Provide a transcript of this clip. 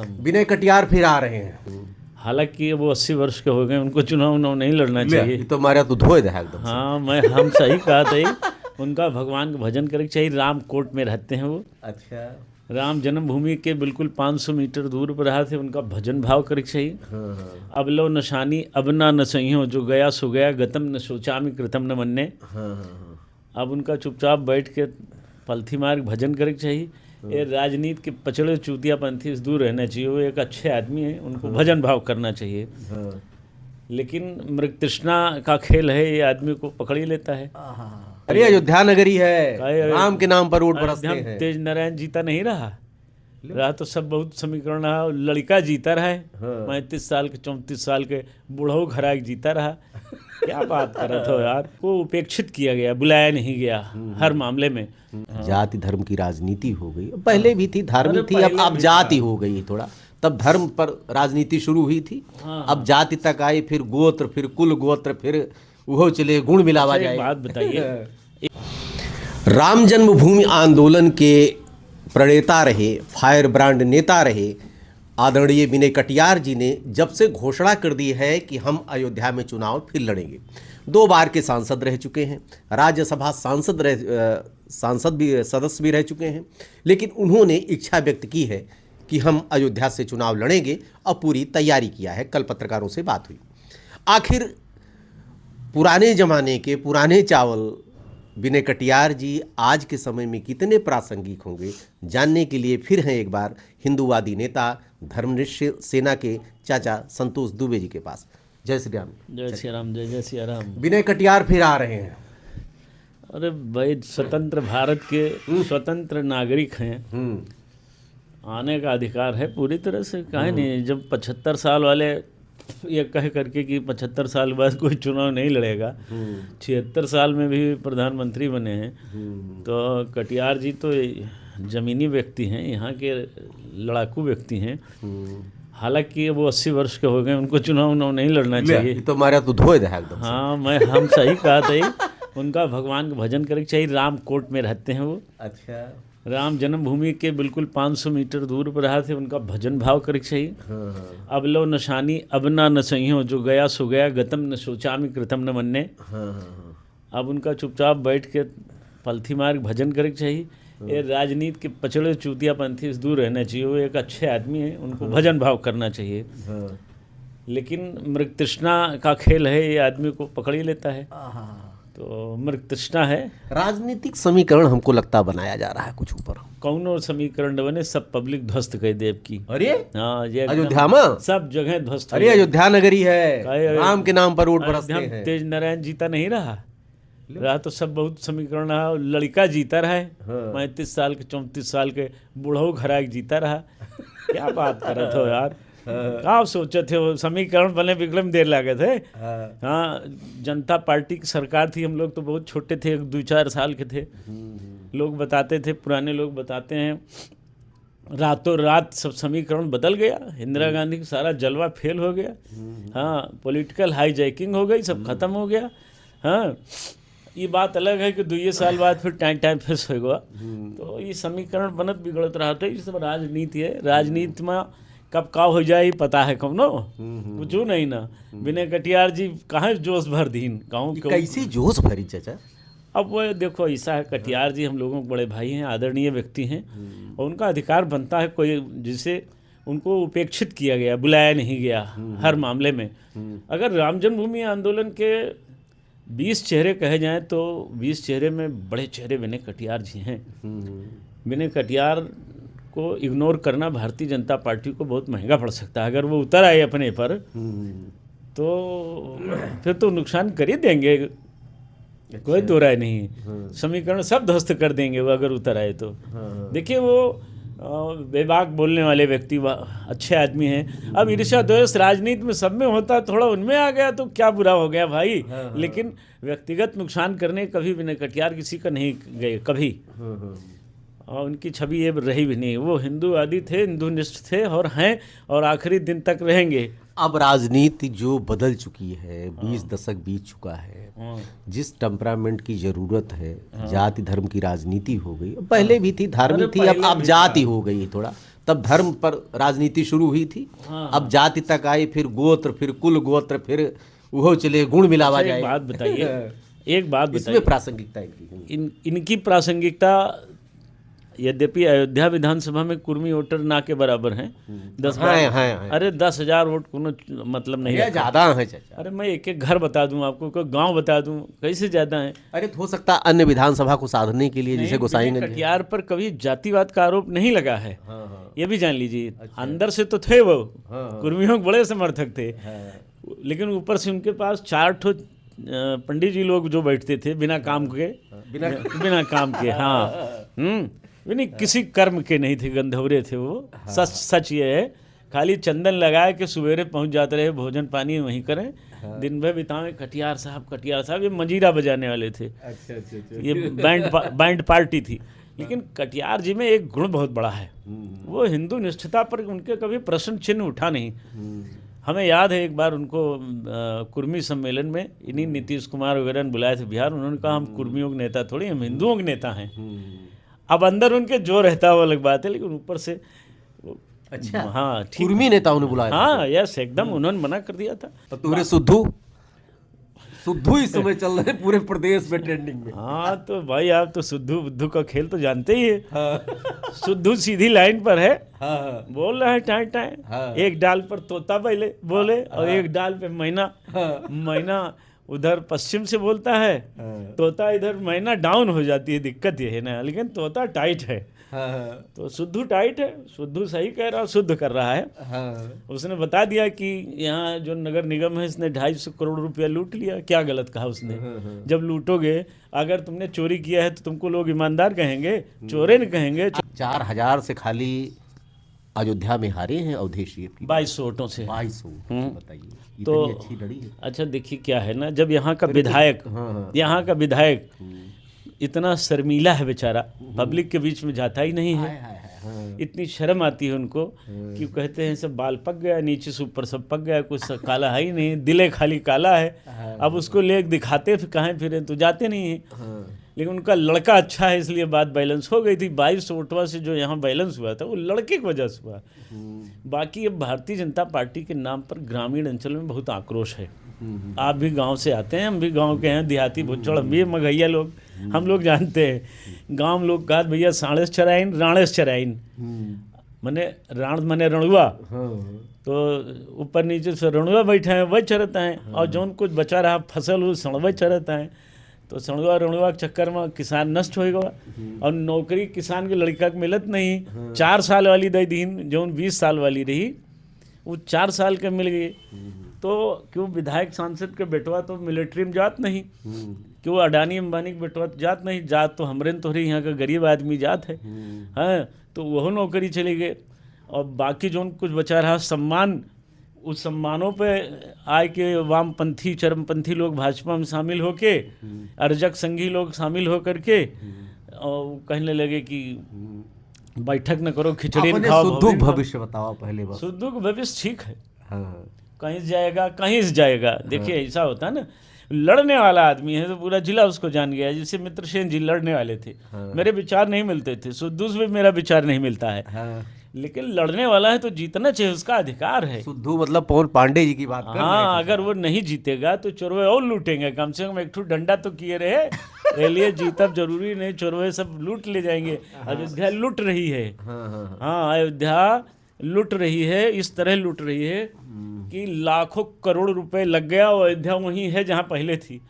राम। विनय कटियार फिर आ रहे हैं। हालांकि वो 80 वर्ष के हो गए, उनको चुनाव नहीं लड़ना चाहिए। तो हमारा तो धोए दे एकदम से। हाँ, हम सही कहा था। उनका भगवान का भजन करे चाहिए। राम कोट में रहते हैं वो। अच्छा। राम जन्मभूमि के बिल्कुल 500 मीटर दूर पर रहा थे। उनका भजन भाव करे चाहिए। अब लो नशानी अब ना न सहियो, जो गया सो गया, गतम न सोचामि कृतम न मन्ने। अब उनका चुपचाप बैठ के पलथी मार्ग भजन करे चाहिए। ये राजनीति के पचड़े चूतिया पंथी से दूर रहना चाहिए। वो एक अच्छे आदमी हैं, उनको भजन भाव करना चाहिए। लेकिन मृग तृष्णा का खेल है, ये आदमी को पकड़ ही लेता है। अरे अयोध्या नगरी है, राम के नाम पर वोट बरसते हैं। तेज नारायण जीता नहीं रहा तो सब बहुत समीकरण रहा। लड़का जीता रहा है 35 साल के, 34 साल के बूढ़ो घराक जीता रहा। क्या बात कर रहे हो यार। को उपेक्षित किया गया, बुलाया नहीं गया हर मामले में। जाति धर्म की राजनीति हो गई। पहले भी थी, धार्मिक थी, अब जाति हो गई थोड़ा। तब धर्म पर राजनीति शुरू हुई थी। अब जाति तक आई, फिर गोत्र, फिर कुल गोत्र, फिर वो चले गुण मिलावा जाए। बात बताइए, राम जन्मभूमि आंदोलन के प्रणेता रहे, फायर ब्रांड नेता रहे आदरणीय विनय कटियार जी ने जब से घोषणा कर दी है कि हम अयोध्या में चुनाव फिर लड़ेंगे। 2 बार के सांसद रह चुके हैं, राज्यसभा सांसद भी, सदस्य भी रह चुके हैं। लेकिन उन्होंने इच्छा व्यक्त की है कि हम अयोध्या से चुनाव लड़ेंगे और पूरी तैयारी किया है। कल पत्रकारों से बात हुई। आखिर पुराने ज़माने के पुराने चावल विनय कटियार जी आज के समय में कितने प्रासंगिक होंगे, जानने के लिए फिर हैं एक बार हिंदूवादी नेता धर्मनिष्ठ सेना के चाचा संतोष दुबे जी के पास। जय श्री राम। जय श्री राम। जय श्री राम। विनय कटियार फिर आ रहे हैं। अरे भाई, स्वतंत्र भारत के स्वतंत्र नागरिक हैं, आने का अधिकार है पूरी तरह से। काहे नहीं। जब 75 साल वाले ये कह करके कि 75 साल बाद कोई चुनाव नहीं लड़ेगा, 76 साल में भी प्रधानमंत्री बने हैं, तो कटियार जी तो ज़मीनी व्यक्ति हैं, यहाँ के लड़ाकू व्यक्ति हैं। हालांकि वो 80 वर्ष के हो गए, उनको चुनाव नहीं लड़ना चाहिए। तो हमारा तो धोए दे एकदम से। हाँ, हम सही कहा था। उनका भगवान का भजन करे चाहिए। राम कोट में रहते हैं वो। अच्छा। राम जन्मभूमि के बिल्कुल 500 मीटर दूर पर रहा थे। उनका भजन भाव करे चाहिए। अब लो नशानी अब ना न सहियो, जो गया सो गया, गतम न सोचामि कृतम न मन्ने। अब उनका चुपचाप बैठ के पलथी मार्ग भजन करे चाहिए। ये राजनीति के पचड़े चूतिया पंथी से दूर रहना चाहिए। वो एक अच्छे आदमी हैं, उनको भजन भाव करना चाहिए। लेकिन मृग तृष्णा का खेल है, ये आदमी को पकड़ ही लेता है। तो मृग तृष्णा है। राजनीतिक समीकरण हमको लगता बनाया जा रहा है कुछ ऊपर। कौन और समीकरण बने, सब पब्लिक ध्वस्त कर देव की। अरे हाँ, ये अयोध्या में सब जगह ध्वस्त। अरे अयोध्या नगरी है, राम के नाम पर वोट बरसते हैं। तेज नारायण जीता नहीं रहा तो सब बहुत समीकरण रहा। लड़का जीता रहा है 35 साल के, 34 साल के बूढ़ो घराक जीता रहा। क्या बात कर रहे हो यार। आप सोचे थे वो समीकरण बने विक्रम देर लगे थे। हाँ, जनता पार्टी की सरकार थी, हम लोग तो बहुत छोटे थे, 2-4 साल के थे। लोग बताते थे, पुराने लोग बताते हैं, रातों रात सब समीकरण बदल गया। इंदिरा गांधी का सारा जलवा फेल हो गया। हाँ, पॉलिटिकल हाईजैकिंग हो गई, सब खत्म हो गया। हाँ, ये बात अलग है कि 2 साल बाद फिर टाइम फेस होगा। तो ये समीकरण बनत बिगड़त रहा था। ये सब राजनीति है। राजनीति में कब का हो जाए पता है कौनो कुछ नहीं ना। विनय कटियार जी कहाँ जोश भर दीन कहूँ कैसी जोश भरी चाचा। अब वो देखो ऐसा है, कटियार जी हम लोगों के बड़े भाई हैं, आदरणीय व्यक्ति हैं, और उनका अधिकार बनता है कोई जिसे उनको उपेक्षित किया गया, बुलाया नहीं गया हर मामले में। अगर राम जन्मभूमि आंदोलन के 20 चेहरे कहे जाएँ तो 20 चेहरे में बड़े चेहरे विनय कटियार जी हैं। विनय कटियार को इग्नोर करना भारतीय जनता पार्टी को बहुत महंगा पड़ सकता है। अगर वो उतर आए अपने पर तो फिर तो नुकसान कर ही देंगे, कोई दो राय नहीं। समीकरण सब ध्वस्त कर देंगे वो अगर उतर आए तो। देखिए वो बेबाक बोलने वाले व्यक्ति अच्छे आदमी हैं। अब ईर्ष्या द्वेष राजनीति में सब में होता, थोड़ा उनमें आ गया तो क्या बुरा हो गया भाई। लेकिन व्यक्तिगत नुकसान करने कभी विनय कटियार किसी का नहीं गए कभी। और उनकी छवि ये रही भी नहीं। वो हिंदूवादी थे, हिंदूनिष्ठ थे और हैं, और आखिरी दिन तक रहेंगे। अब राजनीति जो बदल चुकी है, 20 दशक बीत चुका है, जिस टेम्परामेंट की जरूरत है, जाति धर्म की राजनीति हो गई। पहले भी थी, धर्म थी, अब जाति हो गई थोड़ा। तब धर्म पर राजनीति शुरू हुई थी, अब जाति तक आई, फिर गोत्र, फिर कुल गोत्र, फिर वो चले गुण मिलावा जाए। एक बात बताइए, एक बात बताइए, इसमें प्रासंगिकता इनकी इनकी प्रासंगिकता, यद्यपि अयोध्या विधानसभा में कुर्मी वोटर ना के बराबर हैं, 10,000 अरे 10,000 वोट को मतलब नहीं है, ज्यादा है चाचा। अरे मैं एक एक घर बता दूं आपको, कोई गांव बता दूं, कैसे ज्यादा है। अरे तो हो सकता अन्य विधानसभा को साधने के लिए, जैसे गोसाईगंज कटियार पर कभी जातिवाद का आरोप नहीं लगा है, ये भी जान लीजिए। अंदर से तो थे वो, कुर्मियों के बड़े समर्थक थे, लेकिन ऊपर से उनके पास 4 ठो पंडित जी लोग जो बैठते थे बिना काम के, बिना काम के, हाँ, नहीं किसी कर्म के नहीं थे, गंधौरे थे वो। सच सच ये है, खाली चंदन लगाए कि सवेरे पहुंच जाते रहे, भोजन पानी वहीं करें, दिन भर बिताएं। कटियार साहब ये मंजीरा बजाने वाले थे। अच्छा। ये बैंड पार्टी थी। लेकिन कटियार जी में एक गुण बहुत बड़ा है, वो हिंदू निष्ठता पर उनके कभी प्रश्न चिन्ह उठा नहीं। हमें याद है एक बार उनको कुर्मी सम्मेलन में इन्हीं नीतीश कुमार वगैरह ने बुलाए थे बिहार। उन्होंने कहा हम कुर्मियों के नेता थोड़ी, हम हिंदुओं के नेता हैं। अब अंदर उनके जो रहता है वो अलग बात है, लेकिन ऊपर से अच्छा, हाँ ठीक, कुर्मी नेताओं ने बुलाया, हाँ यस एकदम, उन्होंने मना कर दिया था। तो तुम्हारे सुद्धू इस समय चल रहे पूरे प्रदेश में ट्रेंडिंग में। हाँ तो भाई आप तो सुद्धू बुद्धू का खेल तो जानते ही है। सुद्धू सीधी लाइन पर है, बोल रहा है टाइम टाइम, एक डाल पर तोता पहले बोले और एक डाल पे मैना उधर पश्चिम से बोलता है, तोता इधर मैना डाउन हो जाती है। दिक्कत ये है ना, लेकिन तोता टाइट है, तो सुद्धू टाइट है, सुद्धू सही कह रहा, शुद्ध कर रहा है। उसने बता दिया कि यहाँ जो नगर निगम है इसने 250 करोड़ रुपया लूट लिया। क्या गलत कहा उसने? जब लूटोगे, अगर तुमने चोरी किया है तो तुमको लोग ईमानदार कहेंगे, चोरे न कहेंगे। 4,000 से खाली अयोध्या में हारे हैं अवधेश जी, 2200 वोटों से। 2200, बताइए तो अच्छी लड़ी है। अच्छा देखिए क्या है ना, जब यहाँ का विधायक इतना शर्मीला है बेचारा, पब्लिक के बीच में जाता ही नहीं है, इतनी शर्म आती है उनको कि कहते हैं सब बाल पक गया, नीचे से ऊपर सब पक गया, कुछ काला है ही नहीं, दिले खाली काला है। अब उसको ले दिखाते कहाँ फिर तो जाते नहीं हैं। लेकिन उनका लड़का अच्छा है इसलिए बात बैलेंस हो गई थी। 2200 वोटवा से जो यहाँ बैलेंस हुआ था वो लड़के की वजह से हुआ। बाकी अब भारतीय जनता पार्टी के नाम पर ग्रामीण अंचल में बहुत आक्रोश है। आप भी गांव से आते हैं, हम भी गांव के हैं, देहाती भुच्चड़, हम भी मगैया लोग, हम लोग जानते हैं। गांव लोग कहा भैया साढ़ेस चराइन राणेस चराइन, मने राण मने रणुआ, तो ऊपर नीचे से रणुआ बैठे हैं वही चरता है, और जौन कुछ बचा रहा फसल वो सणवा चरता है। तो सणुआ रणुआ के चक्कर में किसान नष्ट हो गया, और नौकरी किसान के लड़का के मिलत नहीं। 4 साल वाली दे दीन, जौन 20 साल वाली रही वो 4 साल के मिल गई। तो क्यों विधायक सांसद के बेटवा तो मिलिट्री में जात नहीं, क्यों अडानी अंबानी के बेटवा तो जात नहीं, जात तो हमरे तो रही, यहाँ का गरीब आदमी जात है। हाँ, तो वह नौकरी चली गई। और बाकी जो कुछ बचा रहा सम्मान, उस सम्मानों पे आए के वामपंथी चरमपंथी लोग भाजपा में शामिल होके, अर्जक संघी लोग शामिल होकर के और कहने लगे कि बैठक न करो, खिचड़ी न खाओ। सुद्धू भविष्य बताओ पहले बस। सुद्धू का भविष्य ठीक है, कहीं से जाएगा कहीं से जाएगा। देखिए ऐसा होता है ना, लड़ने वाला आदमी है तो पूरा जिला उसको जान गया। जैसे मित्र सेन जी लड़ने वाले थे, मेरे विचार नहीं मिलते थे, सुद्धू से भी मेरा विचार नहीं मिलता है, लेकिन लड़ने वाला है तो जीतना चाहिए, उसका अधिकार है। सुद्धू मतलब पवन पांडे जी की बात कर। हाँ, अगर वो नहीं जीतेगा तो चोरवे और लूटेंगे, कम से कम एक ठो डंडा तो किए रहे। लिए जीतब जरूरी नहीं, चोरवे सब लूट ले जाएंगे। अयोध्या लूट रही है, हाँ अयोध्या लूट रही है, इस तरह लूट रही है कि लाखों करोड़ रुपए लग गया और अयोध्या वही है जहाँ पहले थी।